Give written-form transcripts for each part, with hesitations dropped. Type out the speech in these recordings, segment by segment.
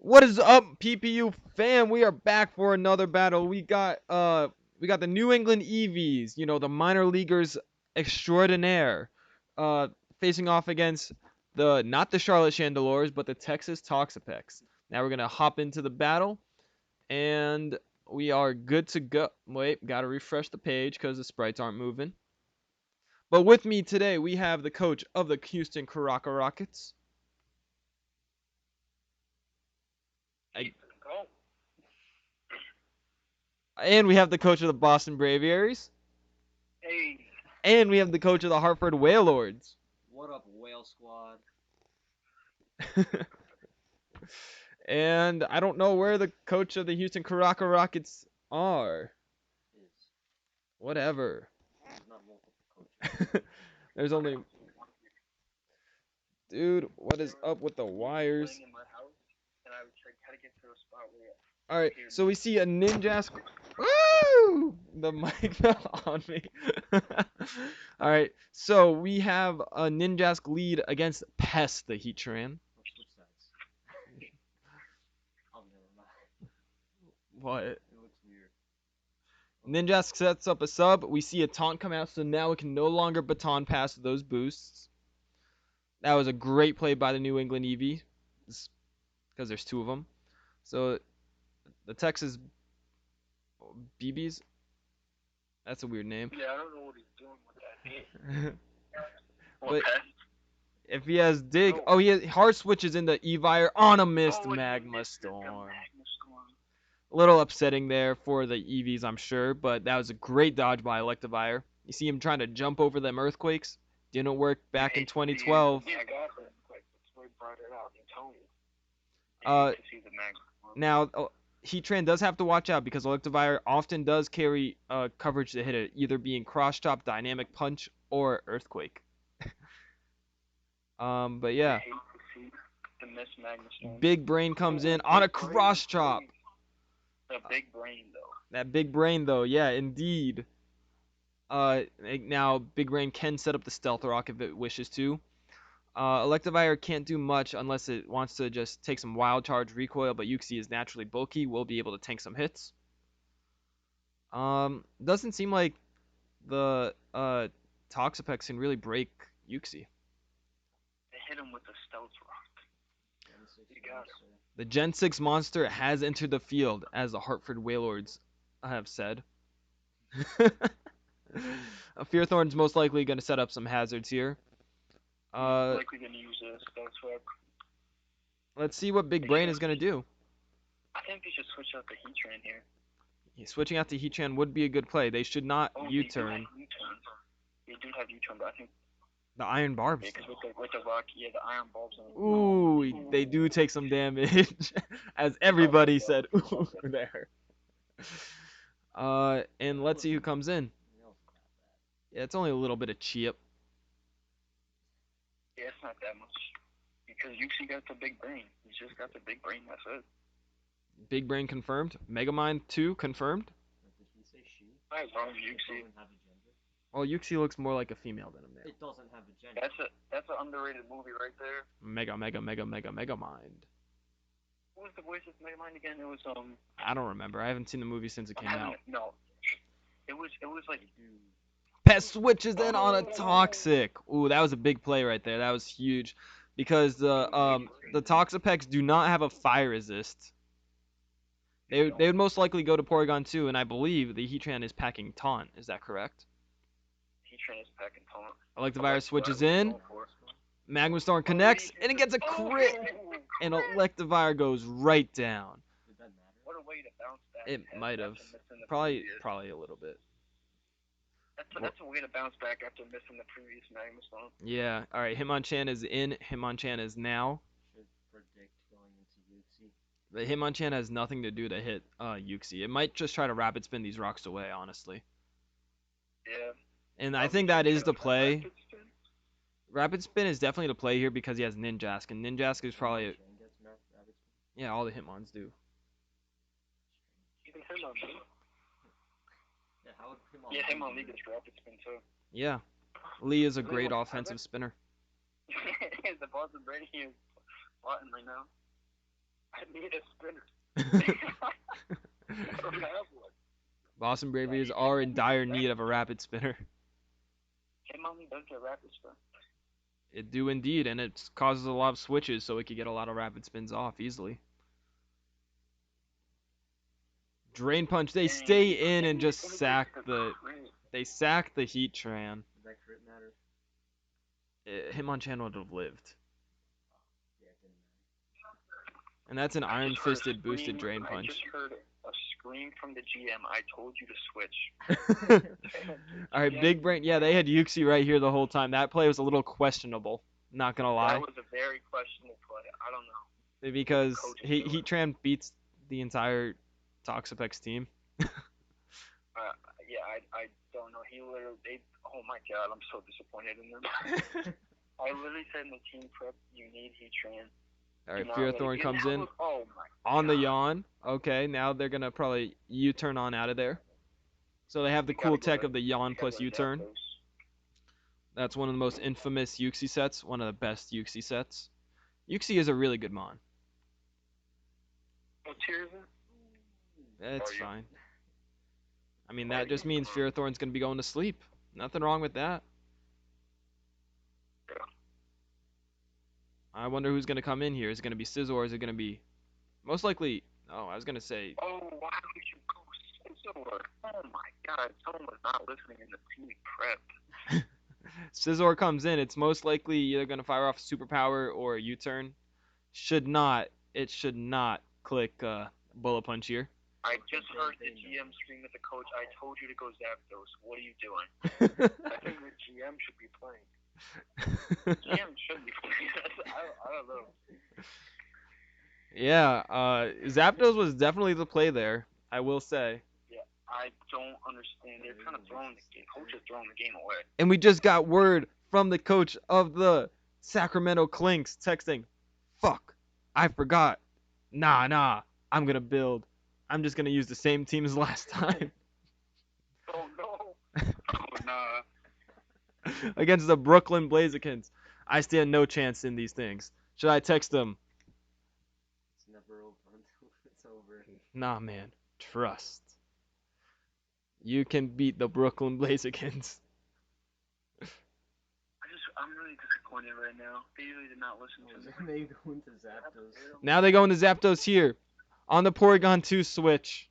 What is up, PPU fam? We are back for another battle. We got the New England Eevees, the minor leaguers extraordinaire, uh, facing off against the not the Charlotte Chandelures, but the Texas Toxapex. Now we're gonna hop into the battle, and we are good to go. Wait, gotta refresh the page because the sprites aren't moving. But with me today, we have the coach of the Houston Caracas Rockets. I, and we have the coach of the Boston Braviaries. Hey, And we have the coach of the Hartford Whalelords. What up, Whale Squad? And I don't know where the coach of the Houston Caracas Rockets are. Is Whatever. not multiple coaches. There's only. Dude, what is up with the wires? playing in my house, and I would try to get to a spot where. Alright, so we see a ninja. Woo! The mic fell on me. Alright, so we have a Ninjask lead against Pest, the Heatran. Which size? Oh, never mind. What? It looks weird. Ninjask sets up a sub. We see a taunt come out, so now it can no longer baton pass those boosts. That was a great play by the New England Eevee, because there's two of them. So the Texas BBs, that's a weird name. Yeah, I don't know what he's doing with that name. But if he has dig, he has hard switches into Evire on a missed Magma Storm. A little upsetting there for the Eevees, I'm sure, but that was a great dodge by Electivire. You see him trying to jump over them earthquakes. Didn't work back in 2012. Yeah, I got them. That's why I brought it out and told you. Now, Heatran does have to watch out because Electivire often does carry coverage to hit it, either being Cross Chop, Dynamic Punch, or Earthquake. But yeah. Big Brain comes in on a Cross Chop. The big brain, though. That Big Brain, though, yeah, indeed. Now Big Brain can set up the Stealth Rock if it wishes to. Electivire can't do much unless it wants to just take some Wild Charge recoil, but Uxie is naturally bulky, will be able to tank some hits. Doesn't seem like the Toxapex can really break Uxie. They hit him with the Stealth Rock. You got him. The Gen 6 monster has entered the field, as the Hartford Whalelords have said. Fearthorn's most likely going to set up some hazards here. Likely going to use a Stealth Rock. Let's see what Big Brain is going to do. I think they should switch out the Heatran here. Switching out to Heatran would be a good play. They should not U-turn. They do have U-turn, but I think the Iron Barbs. Yeah, because with the rock, yeah, the Iron Barbs. Ooh, they do take some damage, as everybody said. Ooh, there. And let's see who comes in. Yeah, it's only a little bit of chip. Yeah, it's not that much. Because Uxie got the big brain. He's just got the big brain, that's it. Big Brain confirmed. Megamind 2 confirmed. Did he say she? I was wrong, Uxie. Well, Uxie looks more like a female than a male. It doesn't have a gender. That's an underrated movie right there. Megamind. What was the voice of Megamind again? It was I don't remember. I haven't seen the movie since it came out. No. It was like Pest switches in on a Toxic. Ooh, that was a big play right there. That was huge, because the Toxapex do not have a fire resist. They would most likely go to Porygon 2, and I believe the Heatran is packing Taunt. Is that correct? Heatran is packing Taunt. Electivire switches in. Magma Storm connects, and it gets a crit, and Electivire goes right down. Did that matter? What a way to bounce back. It might have. Probably a little bit. That's a way to bounce back after missing the previous Magma Storm. Yeah. All right. Hitmonchan is in. Hitmonchan is now. Should predict going into Uxie. The Hitmonchan has nothing to do to hit Uxie. It might just try to Rapid Spin these rocks away, honestly. Yeah. And I think that is the play. Rapid Spin is definitely the play here because he has Ninjask, and Ninjask is probably... Yeah, all the Hitmons do. Even Hitmon, Yeah, how would Hitmon League gets Rapid Spin too. Yeah. Lee is a great offensive spinner. The Boston Brady is plotting right now. I need a spinner. I don't have one. Boston Braviers are in dire need of a rapid spinner. Hitmonlee does get rapid spin. It do indeed, and it causes a lot of switches, so it could get a lot of rapid spins off easily. Drain Punch, they stay in and just sack the. They sack the Heatran. Does that crit matter? Hitmonchan would have lived. Yeah, it didn't And that's an I Iron just heard a Fisted boosted scream- Drain I Punch. just heard a scream from the GM. I told you to switch. Alright, Big Brain. Yeah, they had Yuxi right here the whole time. That play was a little questionable. Not gonna lie. That was a very questionable play. I don't know. Because Coach is doing. Heatran beats the entire Toxapex team. Yeah, I don't know. He literally, oh my god, I'm so disappointed in them. I literally said in the team prep, you need Heatran. Alright, No, Fearthorn and comes that in was- oh my on the God. yawn. Okay, now they're gonna probably U-turn on out of there. So they have the We cool gotta go tech to- of the yawn we gotta plus go to U-turn. Zapdos. That's one of the most infamous Yuxi sets, one of the best Yuxi sets. Yuxi is a really good mon. What tier is it? It's Are you? fine. I mean, Are that just you? means Fearthorn's gonna be going to sleep. Nothing wrong with that. Yeah. I wonder who's gonna come in here. Is it gonna be Scizor or is it gonna be most likely? Oh, I was gonna say Oh, why would you go Scizor? Oh my god, someone was not listening in the team prep. Scizor comes in. It's most likely either gonna fire off a superpower or a U-turn. Should not. It should not click Bullet Punch here. I just heard the GM scream at the coach, I told you to go Zapdos. What are you doing? I think the GM should be playing. GM should be playing. I don't know. Yeah, Zapdos was definitely the play there. I will say. Yeah, I don't understand. They're kind of throwing the game. Coach is throwing the game away. And we just got word from the coach of the Sacramento Clinks texting, "Fuck, I forgot. Nah, I'm gonna build. I'm just gonna use the same team as last time Oh no. Oh nah. against the Brooklyn Blazikins. I stand no chance in these things. Should I text them? It's never over until it's over. Nah, man. Trust. You can beat the Brooklyn Blazikins." I'm really disappointed right now. They really did not listen to me. They go into Zapdos. Now they go into Zapdos here on the Porygon 2 switch.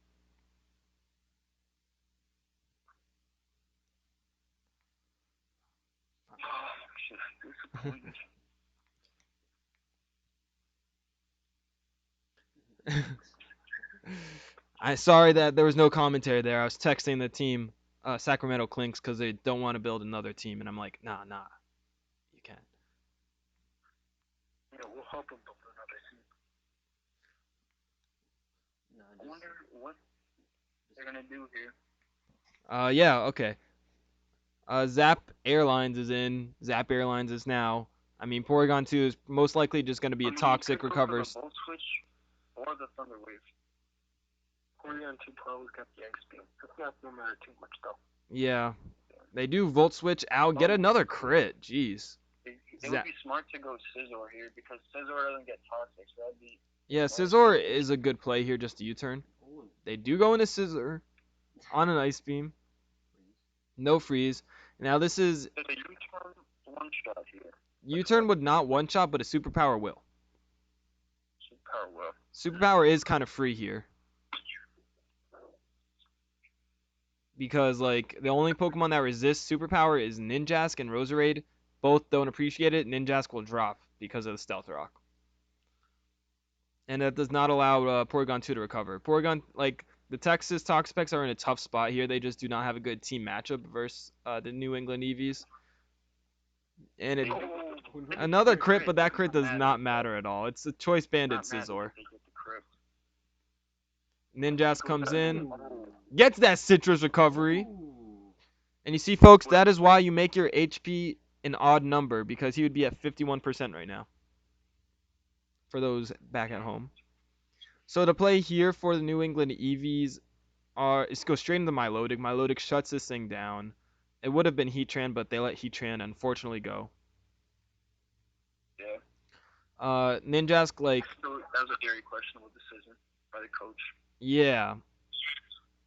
Just disappointed. I'm sorry that there was no commentary there. I was texting the team, Sacramento Clinks, because they don't want to build another team, and I'm like, nah, you can't. Yeah, we'll help them build another team. No, I just, wonder what they're gonna do here. Yeah, okay. Zap Airlines is in. Zap Airlines is now. I mean, Porygon 2 is most likely just going to be a toxic You could go for recovers. the Volt Switch or the Thunder Wave. Porygon 2 probably got the X Beam. That's not no matter too much though. Yeah. They do Volt Switch out. Get another crit. Jeez. It would be smart to go Scizor here because Scizor doesn't get toxic, so that'd be. Yeah, Scizor is a good play here, just a U-turn. They do go into Scizor on an Ice Beam. No freeze. Now this is There's a U-turn one shot here. U-turn would not one-shot, but a superpower will. Superpower will. Superpower is kind of free here. Because, like, the only Pokemon that resists Superpower is Ninjask and Roserade. Both don't appreciate it. Ninjask will drop because of the Stealth Rock. And that does not allow Porygon 2 to recover. Porygon, like, the Texas Toxapex are in a tough spot here. They just do not have a good team matchup versus the New England Eevees. And it, another crit, but that crit does not matter at all. It's a Choice Banded Scizor. Ninjask comes in, gets that Citrus recovery. And you see, folks, that is why you make your HP an odd number, because he would be at 51% right now. For those back at home. So the play here for the New England Eevees is go straight into Milotic. Milotic shuts this thing down. It would have been Heatran, but they let Heatran unfortunately go. Yeah. Ninjask, like, That was a very questionable decision by the coach. yeah,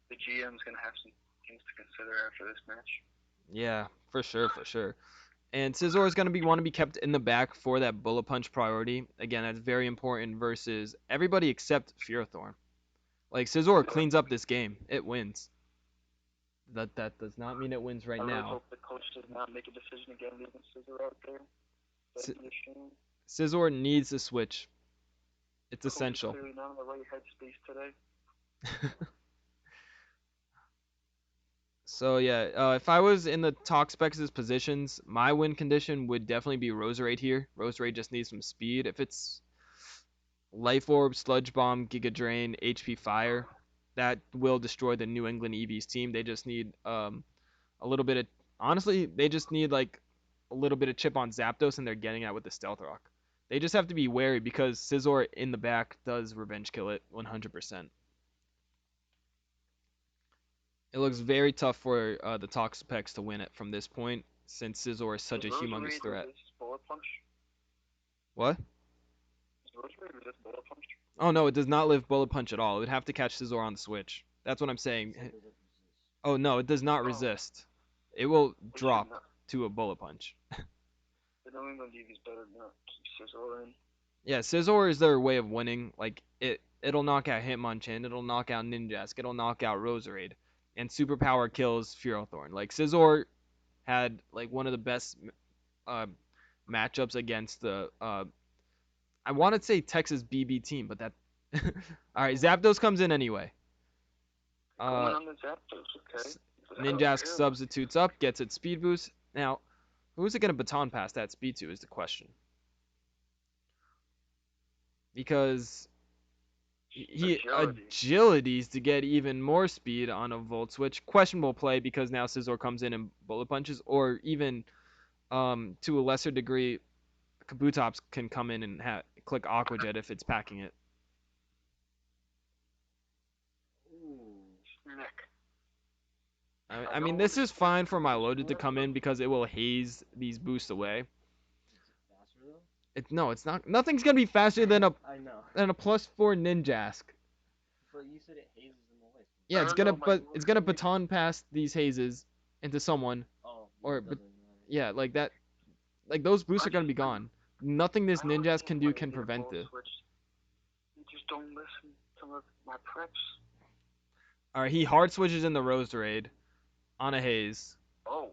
The GM's gonna have some things to consider after this match. yeah, for sure, for sure. And Scizor is gonna want to be kept in the back for that bullet punch priority. Again, that's very important versus everybody except Fearothorn. Like Scizor cleans up this game, it wins. That does not mean it wins right I really now. hope the coach does not make a decision again leaving Scissor out there. S- That'd be a shame. Scizor needs to switch. It's Coach is essential. clearly not in the right headspace today. So yeah, if I was in the Toxapex' positions, my win condition would definitely be Roserade here. Roserade just needs some speed. If it's Life Orb, Sludge Bomb, Giga Drain, HP Fire, that will destroy the New England Eevees team. They just need a little bit of honestly, they just need like a little bit of chip on Zapdos and they're getting out with the Stealth Rock. They just have to be wary because Scizor in the back does revenge kill it 100%. It looks very tough for the Toxapex to win it from this point since Scizor is such a Does humongous Roserade threat. resist Bullet Punch? What? Does Roserade resist Bullet Punch? Oh no, it does not live Bullet Punch at all. It would have to catch Scizor on the switch. That's what I'm saying. Said that it Oh no, it does not Oh. resist. It will They should drop not. to a Bullet Punch. The New England Eevees better not keep Scissor in. Yeah, Scizor is their way of winning. Like it'll knock out Hitmonchan, it'll knock out Ninjask, it'll knock out Roserade, and Superpower kills Fearothorn. Like Scizor had like one of the best uh, matchups against the I want to say Texas BB team, but that all right. Zapdos comes in anyway. Going on the Zapdos, okay. Ninjask substitutes up, gets its speed boost. Now, who is it gonna baton pass that speed to is the question. Because he agilities to get even more speed on a Volt Switch. Questionable play because now Scizor comes in and bullet punches, or even to a lesser degree, Kabutops can come in and click Aqua Jet if it's packing it. Ooh. I mean, this is fine for my loaded to come in because it will haze these boosts away. Is it faster though? No, it's not. Nothing's gonna be faster than a I know. +4 Ninjask. But you said it hazes in the way. Yeah, it's gonna my baton pass these hazes into someone, Oh. or It doesn't matter. yeah, like that. Like those boosts are gonna be gone. Nothing this Ninjask can do can prevent it. You just don't listen to my preps. All right, he hard switches in the Roserade on a haze. Oh.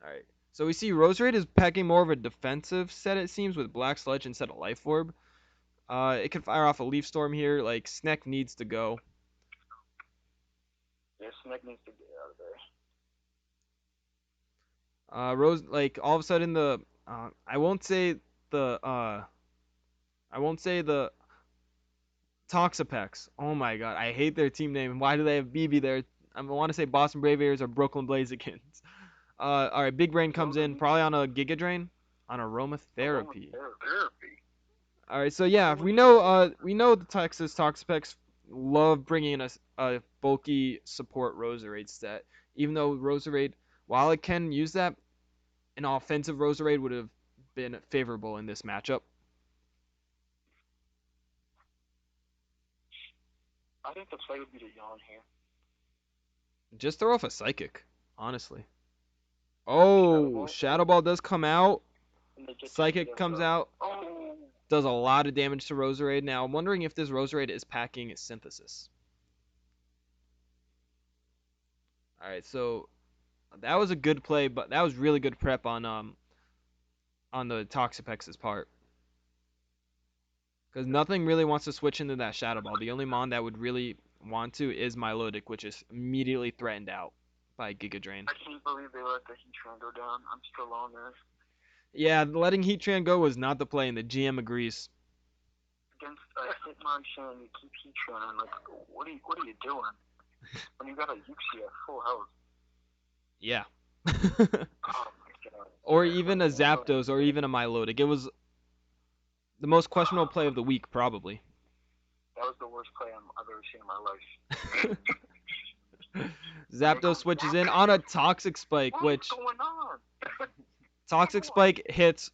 All right. So we see Roserade is packing more of a defensive set, it seems, with Black Sludge instead of Life Orb. It can fire off a Leaf Storm here. Like, Sneck needs to go. Yeah, Sneck needs to get out of there. Like, all of a sudden I won't say the Toxapex. Oh my god, I hate their team name. Why do they have BB there? I want to say Boston Braviers or Brooklyn Blazekins. All right, Big Brain comes in probably on a Giga Drain, on Aromatherapy. All right, so yeah, we know the Texas Toxapex love bringing in a bulky support Roserade set. Even though Roserade, while it can use that, an offensive Roserade would have been favorable in this matchup. I think the play would be to yawn here. Just throw off a Psychic, honestly. Oh, Shadow Ball does come out. Psychic comes out. Oh. Does a lot of damage to Roserade. Now, I'm wondering if this Roserade is packing its Synthesis. Alright, so that was a good play, but that was really good prep on the Toxapex's part. Because nothing really wants to switch into that Shadow Ball. The only Mon that would really want to is Milotic, which is immediately threatened out by Giga Drain. I can't believe they let the Heatran go down. I'm still on there. Yeah, letting Heatran go was not the play, and the GM agrees. Against Hitmonchan, you keep Heatran. Like, what are you doing? When you got a Yuxi at full health. Yeah. Oh my god. Or even a Zapdos, or even a Milotic. It was the most questionable play of the week, probably. That was the worst play I've ever seen in my life. Zapdos switches in on a Toxic Spike, which What's going on? Toxic Spike hits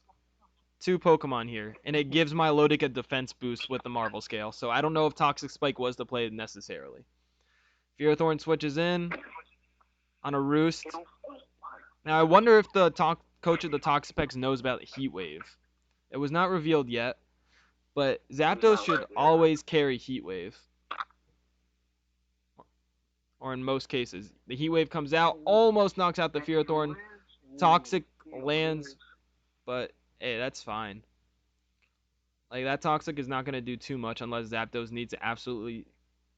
two Pokemon here, and it gives Milotic a defense boost with the Marvel Scale. So I don't know if Toxic Spike was the play necessarily. Fearthorn switches in on a Roost. Now I wonder if the coach of the Toxapex knows about Heat Wave. It was not revealed yet, but Zapdos should always carry Heat Wave. Or in most cases. The Heat Wave comes out, almost knocks out the Fearthorn. Toxic lands, but hey, that's fine. Like, that Toxic is not going to do too much unless Zapdos needs to absolutely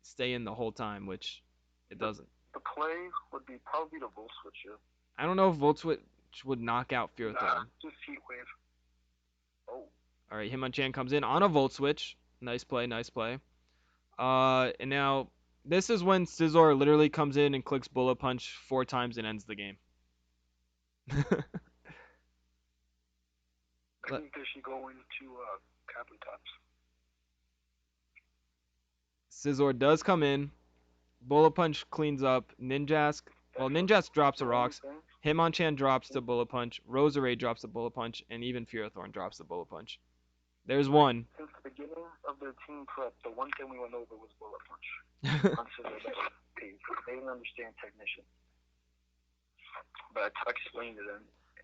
stay in the whole time, which it doesn't. The play would be probably the Volt Switch here. I don't know if Volt Switch would knock out Fearthorn. Nah, just Heat Wave. Oh. Alright, Hitmonchan comes in on a Volt Switch. Nice play, nice play. And now, this is when Scizor literally comes in and clicks Bullet Punch 4 times and ends the game. I think they should go into Kabutops. Scizor does come in. Bullet Punch cleans up. Ninjask. Well, Ninjask drops the rocks. Hitmonchan drops the Bullet Punch. Roserade drops the Bullet Punch. And even Fearthorn drops the Bullet Punch. There's one. Since the beginning of their team prep, the one thing we went over was Bullet Punch. On Scizor, they didn't understand technician. But I explained to them.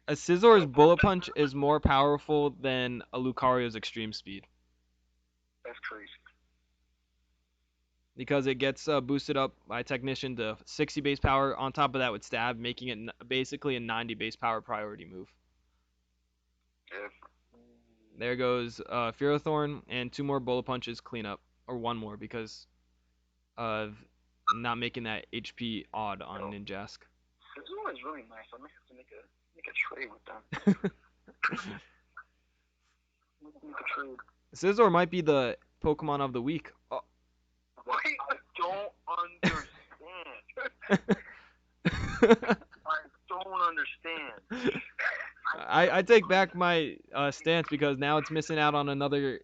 A Scizor's Bullet Punch is more powerful than a Lucario's Extreme Speed. That's crazy. Because it gets boosted up by Technician to 60 base power. On top of that with Stab, making it basically a 90 base power priority move. Yeah. There goes Fearthorn, and 2 more Bullet Punches clean up. Or 1 more because of not making that HP odd on Ninjask. Scizor is really nice. I might have to make a trade with them. Make a trade. Scizor might be the Pokemon of the week. Oh. Why? I don't understand. I don't understand. I take back my stance because now it's missing out on another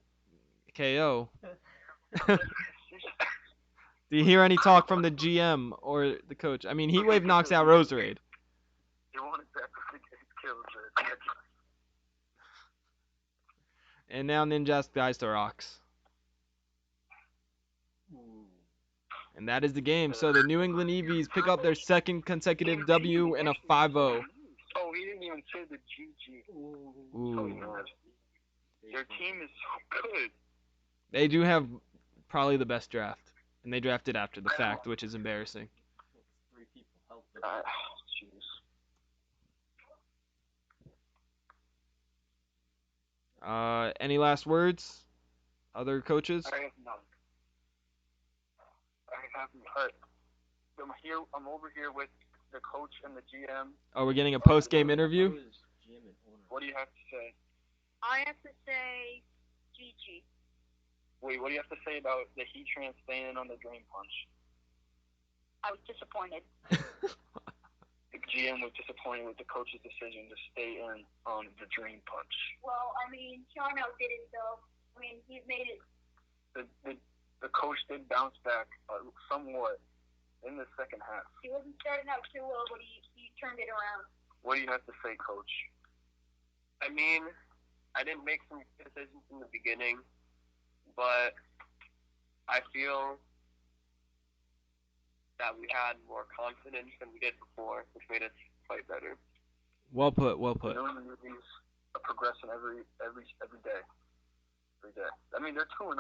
KO. Do you hear any talk from the GM or the coach? I mean, Heat Wave knocks out Roserade. You want it back to get killed. And now Ninjask dies to rocks. And that is the game. So the New England Eevees pick up their second consecutive W and a 5-0. Oh, he didn't even say the GG. Ooh. Their team is so good. They do have probably the best draft. And they drafted after the fact, which is embarrassing. 3 people helped them. Jeez. Any last words? Other coaches? I have none. I have none. I'm over here with the coach and the GM. Oh, we're getting a post-game interview? What do you have to say? I have to say GG. Wait, what do you have to say about the Heatran staying in on the Dream Punch? I was disappointed. The GM was disappointed with the coach's decision to stay in on the Dream Punch. Well, I mean, Sean did it, though. I mean, he's made it. The coach did bounce back somewhat in the second half. He wasn't starting out too well, but he turned it around. What do you have to say, Coach? I mean, I didn't make some decisions in the beginning, but I feel that we had more confidence than we did before, which made us fight better. Well put, well put. They're progressing every day. Every day. I mean, they're 2-0.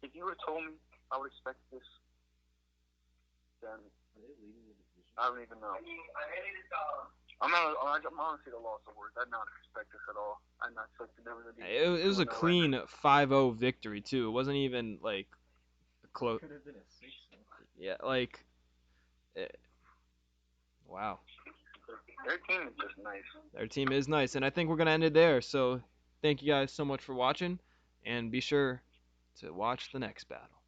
If you would have told me I would expect this, then Are they leading the division? I don't even know. I'm honestly the loss of words. I did not expect this at all. I did not expect them to be. It was a clean 5-0 victory, too. It wasn't even, like, close. Could have been a 6. Yeah, like, wow. Their team is just nice. Their team is nice, and I think we're going to end it there. So thank you guys so much for watching, and be sure to watch the next battle.